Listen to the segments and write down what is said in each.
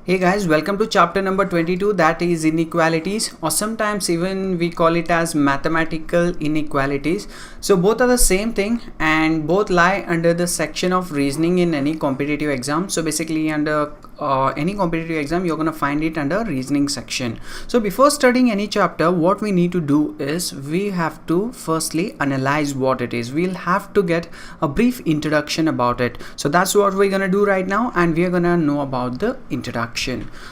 Hey guys, welcome to chapter number 22, that is inequalities, or sometimes even we call it as mathematical inequalities. So both are the same thing and both lie under the section of reasoning in any competitive exam. So basically under any competitive exam you're going to find it under reasoning section. So before studying any chapter, what we need to do is we have to firstly analyze what it is. We'll have to get a brief introduction about it. So that's what we're going to do right now, and we're going to know about the introduction.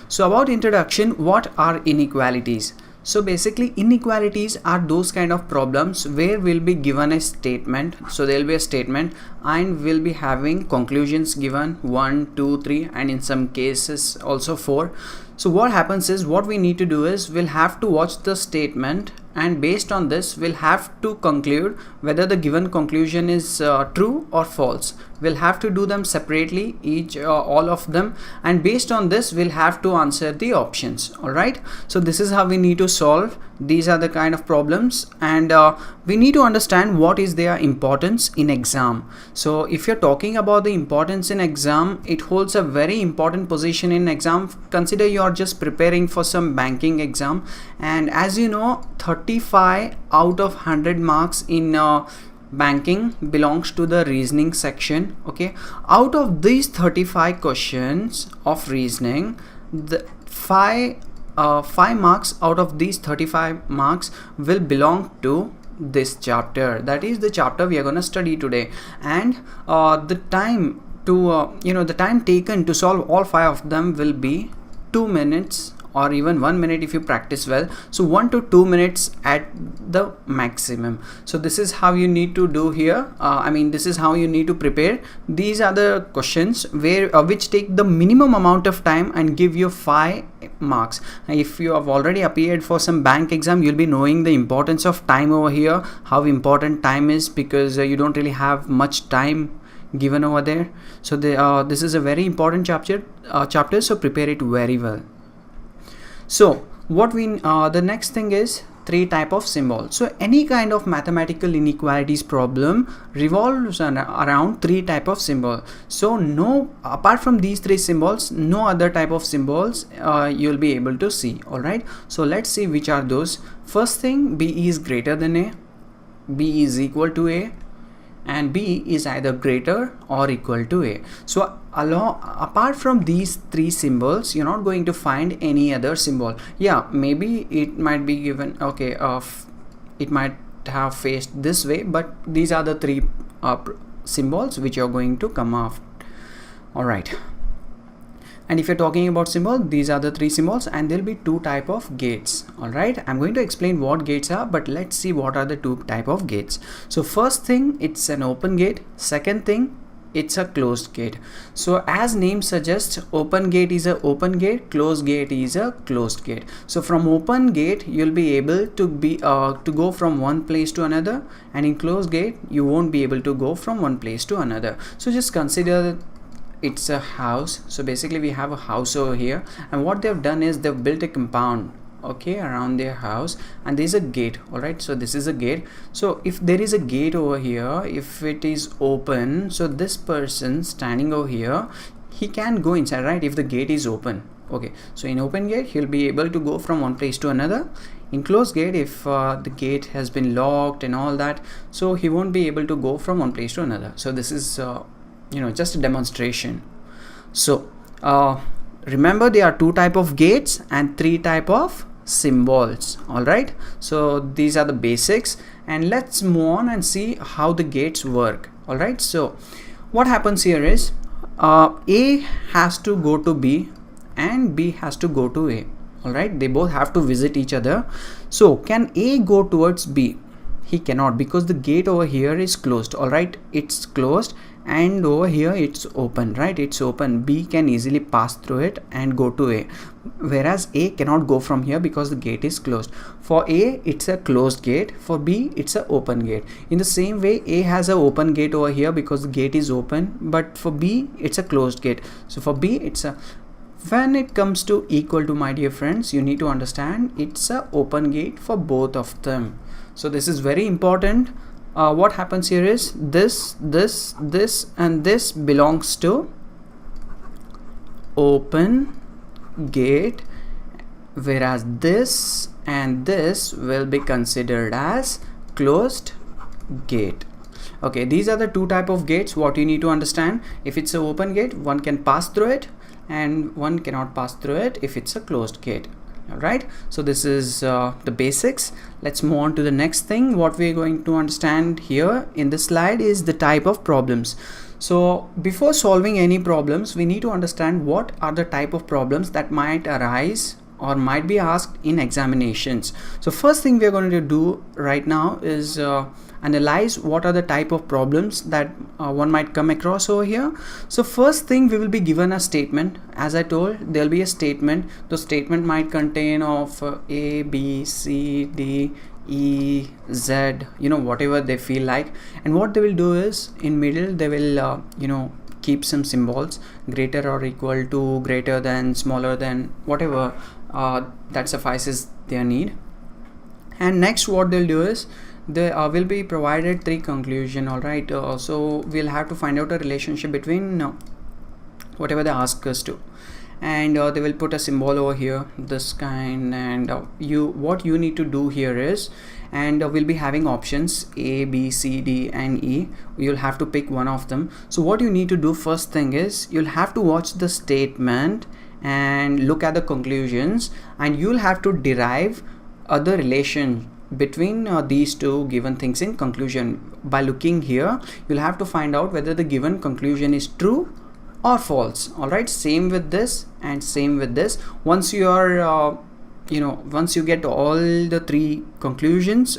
So about introduction, what are inequalities? So basically inequalities are those kind of problems where we'll be given a statement. So there'll be a statement and we'll be having conclusions given 1, 2, 3 and in some cases also 4. So what happens is, what we need to do is we'll have to watch the statement, and based on this we'll have to conclude whether the given conclusion is true or false. We'll have to do them separately, all of them, and based on this we'll have to answer the options. All right, so this is how we need to solve. These are the kind of problems, and we need to understand what is their importance in exam. So if you're talking about the importance in exam, it holds a very important position in exam. Consider you are just preparing for some banking exam, and as you know, 35 out of 100 marks in banking belongs to the reasoning section. Okay, out of these 35 questions of reasoning, the 5 marks out of these 35 marks will belong to this chapter. That is the chapter we are going to study today, and the time to the time taken to solve all 5 of them will be 2 minutes or even 1 minute if you practice well. So 1 to 2 minutes at the maximum. So this is how you need to do here. This is how you need to prepare. These are the questions where which take the minimum amount of time and give you 5 marks. If you have already appeared for some bank exam, you'll be knowing the importance of time over here, how important time is, because you don't really have much time given over there. So this is a very important chapter, so prepare it very well. So what the next thing is 3 type of symbols. So any kind of mathematical inequalities problem revolves around 3 type of symbol. So no, apart from these 3 symbols, no other type of symbols you'll be able to see. All right, so let's see which are those. First thing, B is greater than A, B is equal to A, and B is either greater or equal to A. So apart from these 3 symbols, you're not going to find any other symbol. Yeah, maybe it might be given, okay, it might have faced this way, but these are the 3 symbols which you're going to come off. All right, and if you're talking about symbol, these are the 3 symbols, and there'll be 2 type of gates. All right, I'm going to explain what gates are, but let's see what are the 2 type of gates. So first thing, it's an open gate. Second thing, it's a closed gate. So as name suggests, open gate is a open gate, closed gate is a closed gate. So from open gate you'll be able to go from one place to another, and in closed gate you won't be able to go from one place to another. So just consider it's a house. So basically we have a house over here, and what they've done is they've built a compound, okay, around their house, and there's a gate. All right, so this is a gate. So if there is a gate over here, if it is open, so this person standing over here, he can go inside, right, if the gate is open. Okay, so in open gate he'll be able to go from one place to another. In closed gate, if the gate has been locked and all that, so he won't be able to go from one place to another. So this is just a demonstration. So remember, there are 2 type of gates and 3 type of symbols. All right, so these are the basics, and let's move on and see how the gates work. All right, so what happens here is A has to go to B and B has to go to A. All right, they both have to visit each other. So can A go towards B? He cannot, because the gate over here is closed. All right, it's closed, and over here it's open, right, it's open. B can easily pass through it and go to A, whereas A cannot go from here because the gate is closed. For A it's a closed gate, for B it's a open gate. In the same way, A has a open gate over here because the gate is open, but for B it's a closed gate. So for B it's a, when it comes to equal to, my dear friends, you need to understand it's a open gate for both of them. So this is very important. What happens here is this and this belongs to open gate, whereas this and this will be considered as closed gate. Okay, these are the two type of gates. What you need to understand: if it's an open gate, one can pass through it, and one cannot pass through it if it's a closed gate. All right, so this is the basics. Let's move on to the next thing. What we're going to understand here in this slide is the type of problems. So before solving any problems, we need to understand what are the type of problems that might arise or might be asked in examinations. So first thing we're going to do right now is analyze what are the type of problems that one might come across over here. So first thing, we will be given a statement. As I told, there'll be a statement. The statement might contain of A, B, C, D, E, Z, whatever they feel like. And what they will do is, in middle they will keep some symbols, greater or equal to, greater than, smaller than, whatever that suffices their need. And next what they'll do is, they will be provided three conclusion. All right, so we'll have to find out a relationship between whatever they ask us to, and they will put a symbol over here, this kind, and what you need to do here is, and we'll be having options A, B, C, D and E. You'll have to pick one of them. So what you need to do first thing is, you'll have to watch the statement and look at the conclusions, and you'll have to derive other relation between these two given things in conclusion. By looking here, you'll have to find out whether the given conclusion is true or false. All right, same with this and same with this. Once you are once you get all the three conclusions,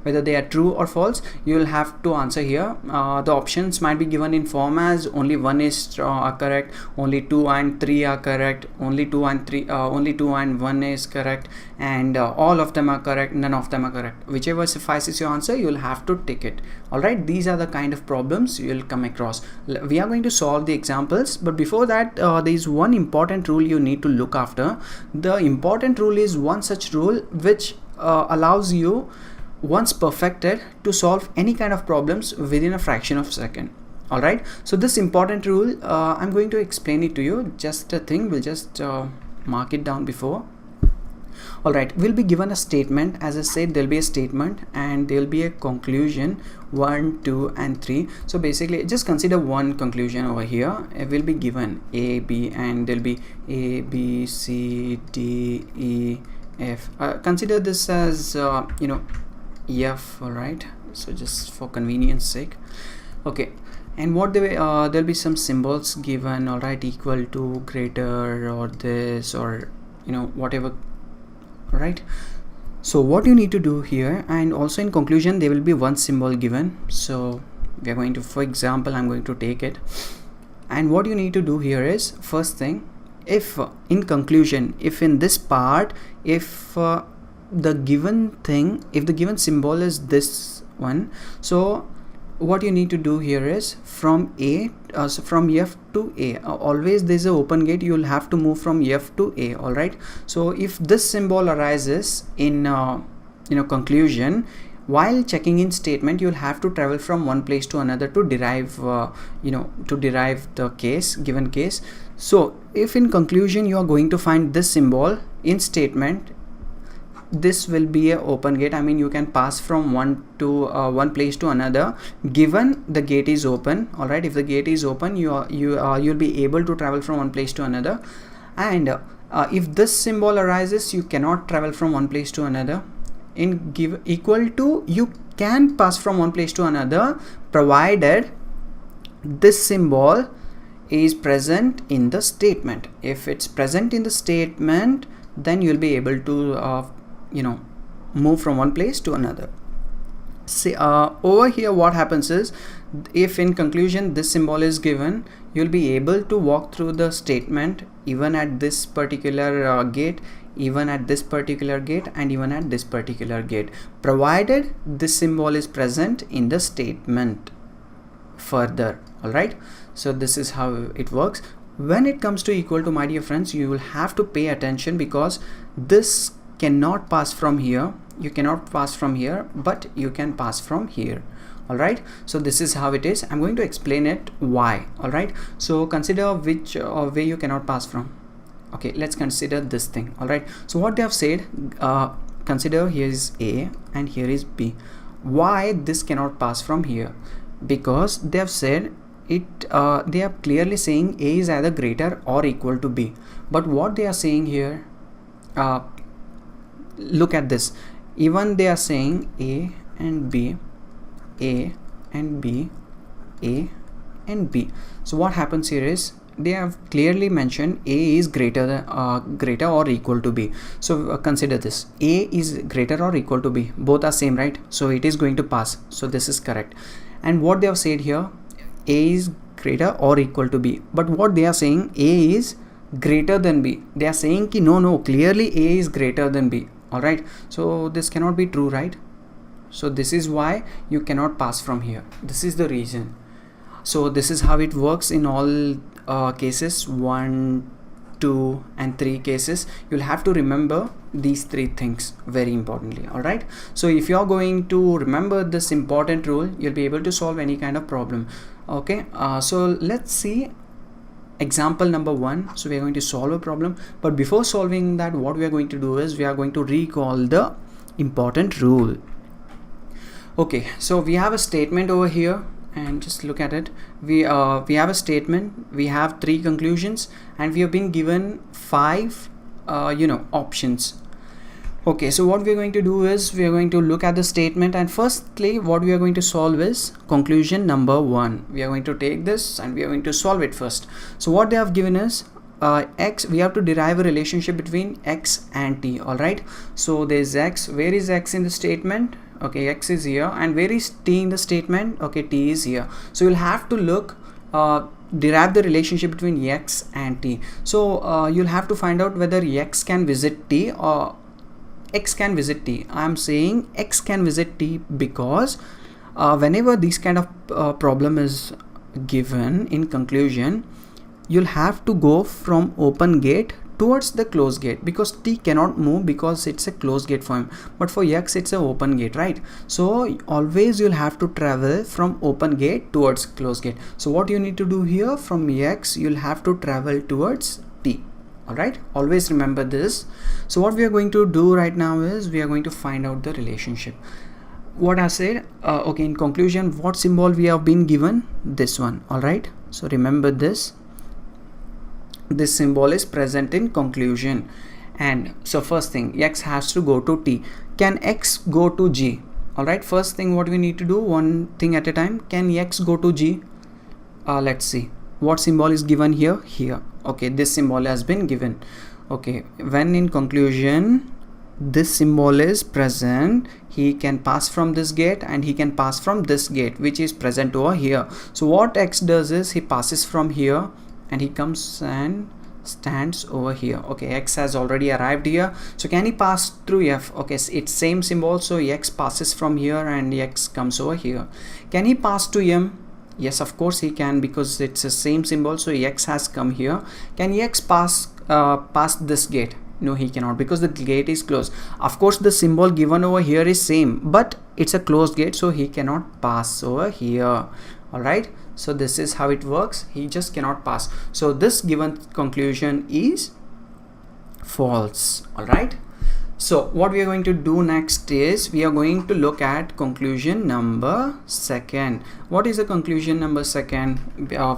whether they are true or false, you will have to answer here. The options might be given in form as only 1 is correct, only 2 and 3 are correct, only 2 and 1 is correct, and all of them are correct, none of them are correct. Whichever suffices your answer, you will have to tick it. All right, these are the kind of problems you will come across. We are going to solve the examples, but before that, there is one important rule you need to look after. The important rule is one such rule which allows you, once perfected, to solve any kind of problems within a fraction of a second. All right, so this important rule, I'm going to explain it to you. Just a thing, we'll just mark it down before. All right, we'll be given a statement. As I said, there'll be a statement and there'll be a conclusion 1, 2 and 3. So basically, just consider one conclusion over here. It will be given A, B, and there'll be A, B, C, D, E, F. Consider this as F. All right, so just for convenience sake. Okay, and what there'll be some symbols given. All right, equal to, greater, or this, or whatever. Right, so what you need to do here, and also in conclusion there will be one symbol given. So we are going to, for example, I'm going to take it, and what you need to do here is, first thing, if in conclusion, if in this part, if the given thing, if the given symbol is this one, so what you need to do here is, from A, so from F to A, always there's an open gate, you will have to move from F to A. All right, so if this symbol arises in conclusion, while checking in statement, you'll have to travel from one place to another to derive the case, given case. So if in conclusion you are going to find this symbol in statement, this will be a open gate. I mean, you can pass from one place to another given the gate is open. All right, if the gate is open, you'll be able to travel from one place to another. And if this symbol arises, you cannot travel from one place to another. In equal to, you can pass from one place to another, provided this symbol is present in the statement. If it's present in the statement, then you'll be able to move from one place to another. See, over here what happens is, if in conclusion this symbol is given, you'll be able to walk through the statement even at this particular gate, even at this particular gate, and even at this particular gate, provided this symbol is present in the statement further. All right, so this is how it works. When it comes to equal to, my dear friends, you will have to pay attention, because this cannot pass from here, you cannot pass from here, but you can pass from here. All right, so this is how it is. I'm going to explain it why. All right, so consider which way you cannot pass from. Okay, let's consider this thing. All right, so what they have said, consider here is A and here is B. Why this cannot pass from here? Because they have said it, they are clearly saying A is either greater or equal to B. But what they are saying here, look at this, even they are saying A and B, A and B, A and B. So what happens here is they have clearly mentioned A is greater than greater or equal to B. So consider this, A is greater or equal to B, both are same, right? So it is going to pass, so this is correct. And what they have said here, A is greater or equal to B, but what they are saying, A is greater than B. They are saying ki no, clearly A is greater than B. All right, so this cannot be true, right? So this is why you cannot pass from here. This is the reason. So this is how it works in all cases, 1, 2 and 3 cases. You'll have to remember these 3 things very importantly. All right, so if you're going to remember this important rule, you'll be able to solve any kind of problem. Okay, so let's see example number 1. So we are going to solve a problem, but before solving that, what we are going to do is we are going to recall the important rule. Okay, so we have a statement over here, and just look at it. We have a statement, we have 3 conclusions, and we have been given 5 options. Okay, so what we are going to do is we are going to look at the statement, and firstly what we are going to solve is conclusion number 1. We are going to take this and we are going to solve it first. So what they have given is x, we have to derive a relationship between x and t. All right, so there's x. Where is x in the statement? Okay, x is here. And where is t in the statement? Okay, t is here. So you'll have to look, derive the relationship between x and t. So you'll have to find out whether x can visit t or x can visit t. I'm saying x can visit t because whenever this kind of problem is given in conclusion, you'll have to go from open gate towards the closed gate, because t cannot move because it's a closed gate for him, but for x it's an open gate, right? So always you'll have to travel from open gate towards closed gate. So what you need to do here, from x you'll have to travel towards t. All right, always remember this. So what we are going to do right now is we are going to find out the relationship. What I said, okay, in conclusion, what symbol we have been given? This one. All right, so remember this. This symbol is present in conclusion. And so first thing, x has to go to t. Can x go to g? All right, first thing what we need to do, one thing at a time. Can x go to g? Let's see what symbol is given here. Okay, this symbol has been given. Okay, when in conclusion this symbol is present, he can pass from this gate and he can pass from this gate which is present over here. So what x does is he passes from here and he comes and stands over here. Okay, x has already arrived here. So can he pass through f? Okay, it's same symbol, so x passes from here and x comes over here. Can he pass to m? Yes, of course he can, because it's the same symbol, so x has come here. Can x pass past this gate? No, he cannot, because the gate is closed. Of course the symbol given over here is same, but it's a closed gate, so he cannot pass over here. All right, so this is how it works. He just cannot pass. So this given conclusion is false. All right, so what we are going to do next is we are going to look at conclusion number 2. What is the conclusion number 2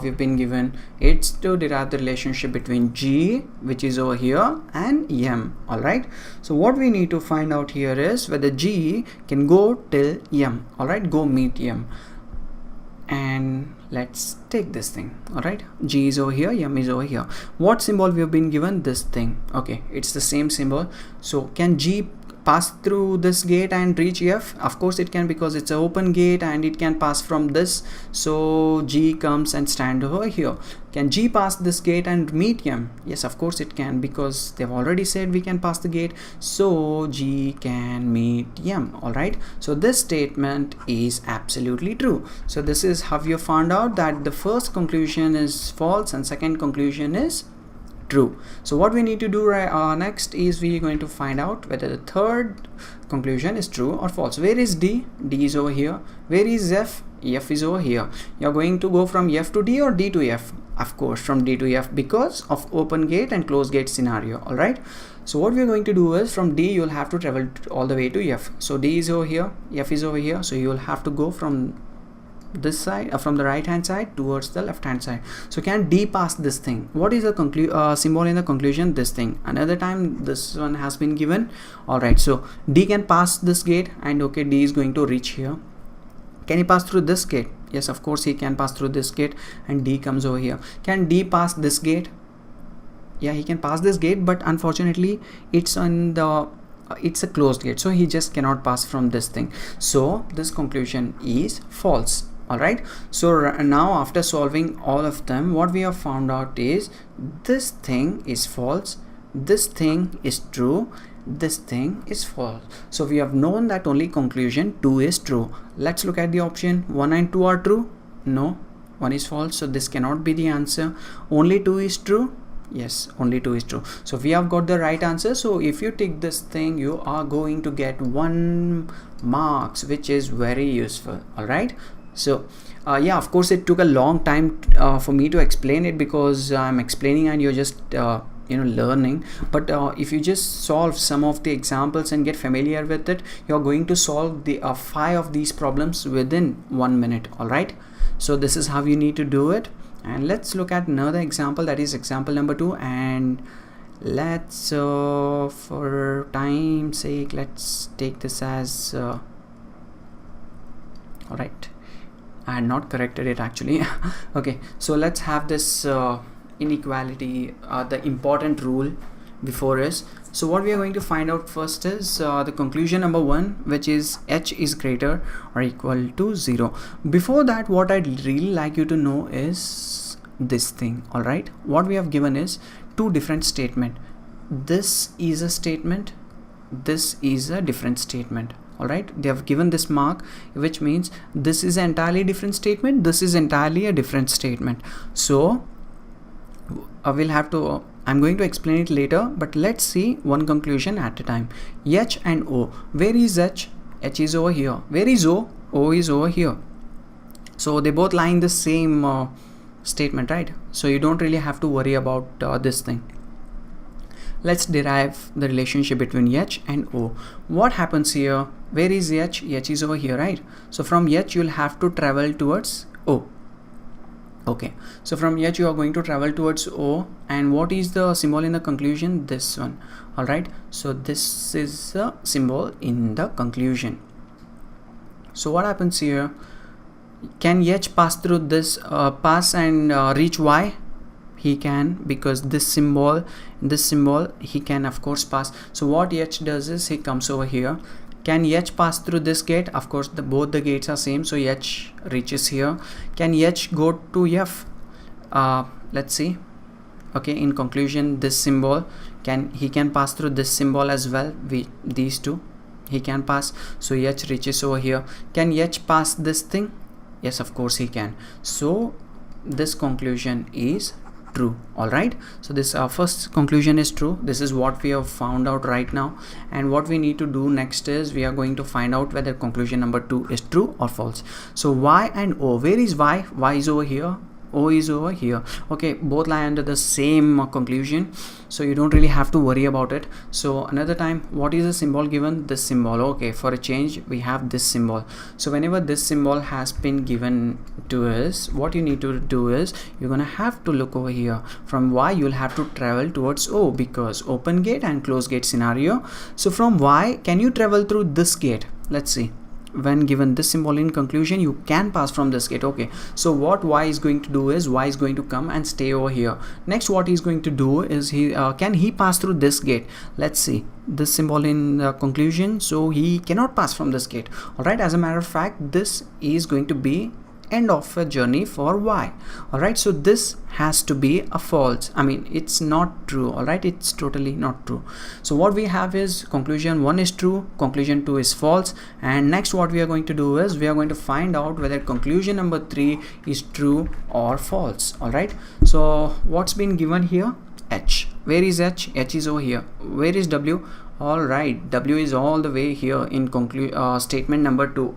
we've been given? It's to derive the relationship between g, which is over here, and m. All right, so what we need to find out here is whether g can go till m. All right, go meet m. And let's take this thing. All right, g is over here, m is over here. What symbol we have been given? This thing. Okay, it's the same symbol. So can g pass through this gate and reach f? Of course it can, because it's an open gate and it can pass from this. So g comes and stand over here. Can g pass this gate and meet m? Yes, of course it can, because they've already said we can pass the gate, so g can meet m. All right, so this statement is absolutely true. So this is how you found out that the first conclusion is false and second conclusion is true. So what we need to do next is we are going to find out whether the third conclusion is true or false. Where is d? D is over here. Where is f? F is over here. You're going to go from F to D or D to F? Of course from D to F, because of open gate and closed gate scenario. All right, so what we're going to do is from D you'll have to travel all the way to F. So D is over here, F is over here, so you'll have to go from this side, from the right hand side towards the left hand side. So can D pass this thing? What is the symbol in the conclusion? This thing. Another time this one has been given. All right, so D can pass this gate, and okay, D is going to reach here. Can he pass through this gate? Yes, of course he can pass through this gate, and D comes over here. Can D pass this gate? Yeah, he can pass this gate, but unfortunately it's on the it's a closed gate, so he just cannot pass from this thing. So this conclusion is false. All right, so now after solving all of them, what we have found out is this thing is false, this thing is true, this thing is false. So we have known that only conclusion 2 is true. Let's look at the option. 1 and 2 are true? No, 1 is false, so this cannot be the answer. Only 2 is true? Yes, only 2 is true. So we have got the right answer. So if you tick this thing, you are going to get 1 marks, which is very useful. All right, so yeah, of course it took a long time for me to explain it, because I'm explaining and you're just learning. But if you just solve some of the examples and get familiar with it, you're going to solve the 5 of these problems within 1 minute. All right, so this is how you need to do it. And let's look at another example, that is example number 2. And let's for time's sake, let's take this as all right, I had not corrected it actually. Okay, so let's have this inequality, the important rule before us. So what we are going to find out first is the conclusion number 1, which is h is greater or equal to 0. Before that, what I'd really like you to know is this thing. All right, what we have given is 2 different statements. This is a statement, this is a different statement. All right, they have given this mark, which means this is an entirely different statement, this is entirely a different statement. So we'll have to I'm going to explain it later, but let's see one conclusion at a time. H and O. Where is H? H is over here. Where is O? O is over here. So they both lie in the same statement, right? So you don't really have to worry about this thing. Let's derive the relationship between H and O. What happens here? Where is H? H is over here, right? So from H you'll have to travel towards O. Okay, so from H you are going to travel towards O, and what is the symbol in the conclusion? This one. All right, so this is the symbol in the conclusion. So what happens here? Can H pass through this pass and reach Y? He can, because this symbol he can of course pass. So what H does is he comes over here. Can H pass through this gate? Of course both the gates are same, so H reaches here. Can H go to F? Let's see. Okay, in conclusion, this symbol he can pass through this symbol as well. These two he can pass, so H reaches over here. Can H pass this thing? Yes, of course he can. So this conclusion is true. All right, so this first conclusion is true. This is what we have found out right now, and what we need to do next is we are going to find out whether conclusion number 2 is true or false. So Y and O. Where is Y? Y is over here, O is over here. Okay, both lie under the same conclusion, so you don't really have to worry about it. So another time, what is the symbol given? This symbol. Okay, for a change we have this symbol. So whenever this symbol has been given to us, what you need to do is you're gonna have to look over here. From Y you'll have to travel towards O, because open gate and closed gate scenario. So from Y, can you travel through this gate? Let's see. When given this symbol in conclusion, you can pass from this gate. Okay, so what Y is going to do is Y is going to come and stay over here. Next, what he's going to do is can he pass through this gate? Let's see, this symbol in the conclusion, so he cannot pass from this gate. All right, as a matter of fact, this is going to be end of a journey for Y. All right, so this has to be a false. I mean, it's not true. All right, it's totally not true. So what we have is conclusion 1 is true, conclusion 2 is false, and next what we are going to do is we are going to find out whether conclusion number 3 is true or false. All right, so what's been given here? H. Where is H? H is over here. Where is W? All right, W is all the way here in statement number 2.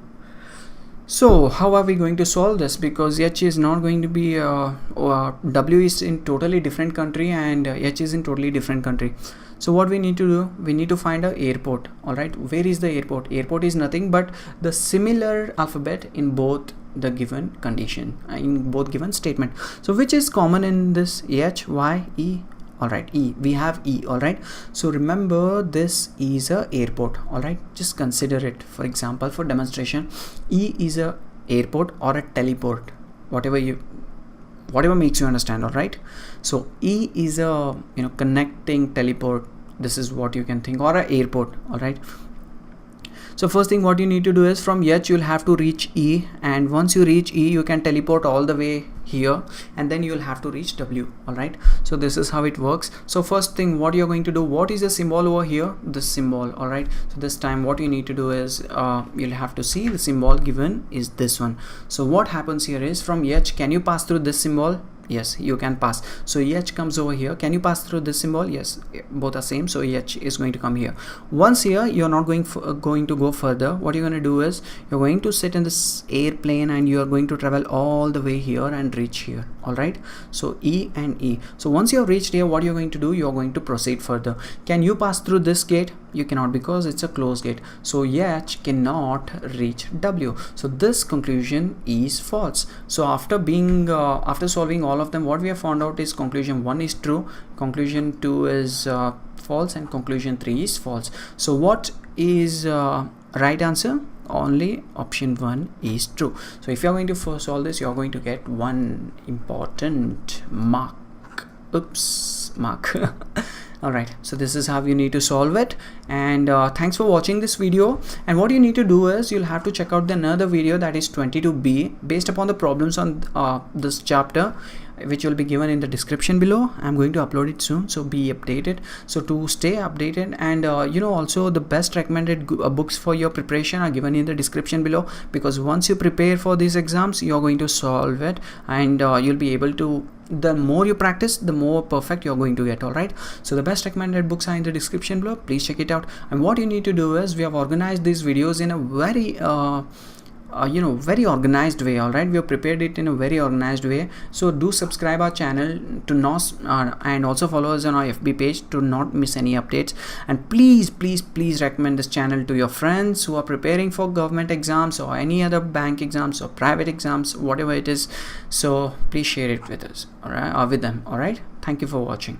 So how are we going to solve this? Because H is not going to be W is in totally different country and H is in totally different country. So what we need to do, we need to find a airport. All right, where is the airport? Airport is nothing but the similar alphabet in both the given condition, in both given statement. So which is common in this? H, Y, E. All right, E, we have E. All right, so remember this is a airport. All right, just consider it. For example, for demonstration, E is a airport or a teleport, whatever makes you understand. All right, so E is a connecting teleport. This is what you can think, or a airport. All right, so first thing what you need to do is from H you'll have to reach E, and once you reach E you can teleport all the way here, and then you'll have to reach W. All right, so this is how it works. So first thing what you're going to do, what is the symbol over here? This symbol. All right, so this time what you need to do is you'll have to see the symbol given is this one. So what happens here is from H, can you pass through this symbol? Yes, you can pass. So H comes over here. Can you pass through this symbol? Yes, both are same, so H is going to come here. Once here you're not going to go further. What you're going to do is you're going to sit in this airplane and you are going to travel all the way here and reach here. All right, so E and E. So once you have reached here, what you're going to do, you're going to proceed further. Can you pass through this gate? You cannot, because it's a closed gate. So H cannot reach W. So this conclusion is false. So after solving all of them, what we have found out is conclusion 1 is true, conclusion 2 is false, and conclusion 3 is false. So what is right answer? Only option 1 is true. So if you're going to solve this, you're going to get one important mark. Oops, mark. All right, so this is how you need to solve it, and thanks for watching this video. And what you need to do is you'll have to check out another video, that is 22B, based upon the problems on this chapter, which will be given in the description below. I'm going to upload it soon, so be updated. So to stay updated, and also the best recommended books for your preparation are given in the description below, because once you prepare for these exams, you're going to solve it, and you'll be able to, the more you practice, the more perfect you're going to get. All right, so the best recommended books are in the description below. Please check it out. And what you need to do is we have organized these videos in a very very organized way. All right, we have prepared it in a very organized way. So do subscribe our channel to not and also follow us on our FB page to not miss any updates. And please recommend this channel to your friends who are preparing for government exams or any other bank exams or private exams, whatever it is. So please share it with us, all right, or with them. All right, thank you for watching.